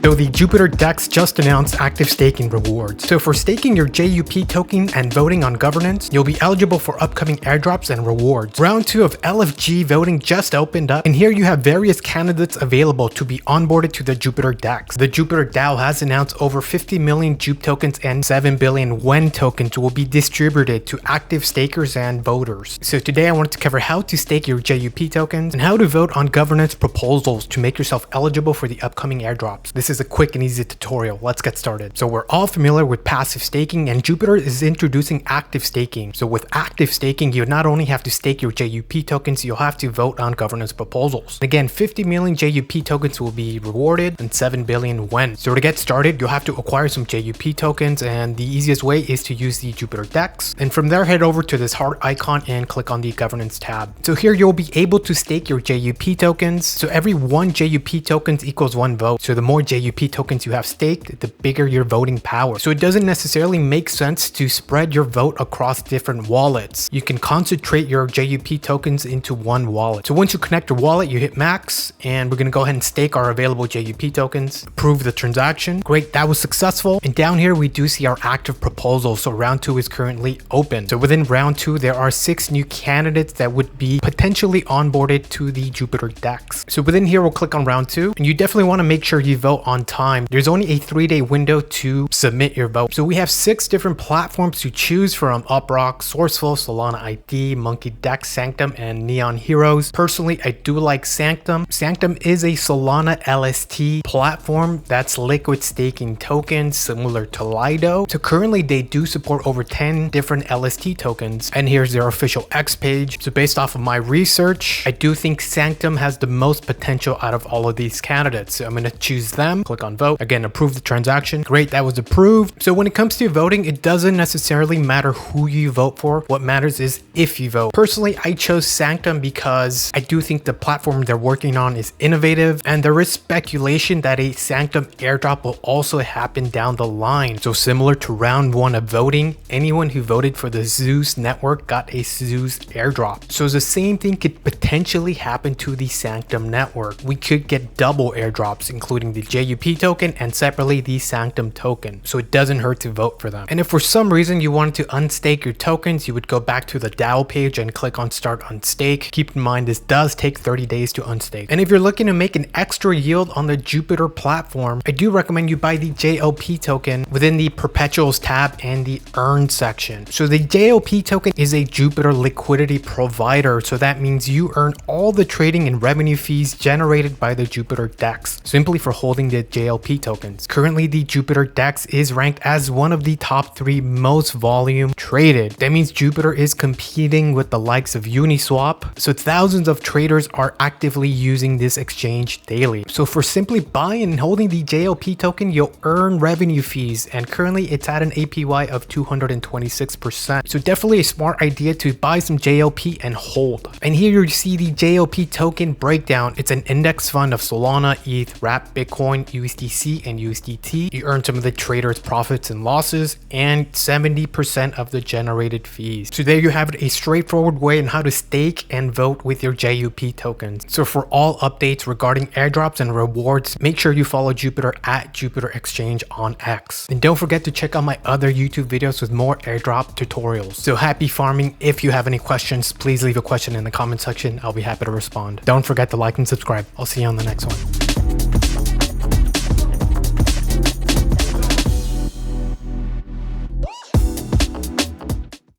So the Jupiter DEX just announced active staking rewards. So for staking your JUP token and voting on governance, you'll be eligible for upcoming airdrops and rewards. Round 2 of LFG voting just opened up, and here you have various candidates available to be onboarded to the Jupiter DEX. The Jupiter DAO has announced over 50 million JUP tokens and 7 billion WEN tokens will be distributed to active stakers and voters. So today I wanted to cover how to stake your JUP tokens and how to vote on governance proposals to make yourself eligible for the upcoming airdrops. This is a quick and easy tutorial. Let's get started. So we're all familiar with passive staking, and Jupiter is introducing active staking. So with active staking, you not only have to stake your JUP tokens, you'll have to vote on governance proposals. Again, 50 million JUP tokens will be rewarded and 7 billion WEN. So to get started, you'll have to acquire some JUP tokens, and the easiest way is to use the Jupiter DEX. And from there, head over to this heart icon and click on the governance tab. So here you'll be able to stake your JUP tokens. So every 1 JUP tokens equals 1 vote. So the more JUP tokens you have staked, the bigger your voting power. So it doesn't necessarily make sense to spread your vote across different wallets. You can concentrate your JUP tokens into one wallet. So once you connect your wallet, you hit max, and we're going to go ahead and stake our available JUP tokens. Approve the transaction. Great, that was successful. And down here we do see our active proposal. So round 2 is currently open. So within round 2, there are 6 new candidates that would be potentially onboarded to the Jupiter DEX. So within here, we'll click on round 2, and you definitely want to make sure you vote on time. There's only a 3-day window to submit your vote. So we have 6 different platforms to choose from: Uprock, Sourceful, Solana ID, Monkey DEX, Sanctum, and Neon Heroes. Personally, I do like Sanctum. Sanctum is a Solana LST platform that's liquid staking tokens similar to Lido. So currently they do support over 10 different LST tokens, and here's their official X page. So based off of my research, I do think Sanctum has the most potential out of all of these candidates. So I'm going to choose them, click on vote. Again, approve the transaction. Great, that was approved. So when it comes to voting, it doesn't necessarily matter who you vote for. What matters is if you vote. Personally, I chose Sanctum because I do think the platform they're working on is innovative, and there is speculation that a Sanctum airdrop will also happen down the line. So similar to round 1 of voting, anyone who voted for the Zeus network got a Zeus airdrop. So the same thing could potentially happen to the Sanctum network. We could get double airdrops, including the JUP token and separately the Sanctum token. So it doesn't hurt to vote for them. And if for some reason you wanted to unstake your tokens, you would go back to the DAO page and click on start unstake. Keep in mind, this does take 30 days to unstake. And if you're looking to make an extra yield on the Jupiter platform, I do recommend you buy the JLP token within the perpetuals tab and the earn section. So the JLP token is a Jupiter liquidity provider. So that means you earn all the trading and revenue fees generated by the Jupiter DEX simply for holding the JLP tokens. Currently, the Jupiter DEX is ranked as one of the top 3 most volume traded. That means Jupiter is competing with the likes of Uniswap. So thousands of traders are actively using this exchange daily. So for simply buying and holding the JLP token, you'll earn revenue fees, and currently it's at an APY of 226%. So definitely a smart idea to buy some JLP and hold. And here you see the JLP token breakdown. It's an index fund of Solana, ETH, Wrap, Bitcoin, USDC, and USDT. You earn some of the traders' profits and losses and 70% of the generated fees. So there you have it, a straightforward way on how to stake and vote with your JUP tokens. So for all updates regarding airdrops and rewards, make sure you follow Jupiter at Jupiter Exchange on X. And don't forget to check out my other YouTube videos with more airdrop tutorials. So happy farming. If you have any questions, please leave a question in the comment section. I'll be happy to respond. Don't forget to like and subscribe. I'll see you on the next one.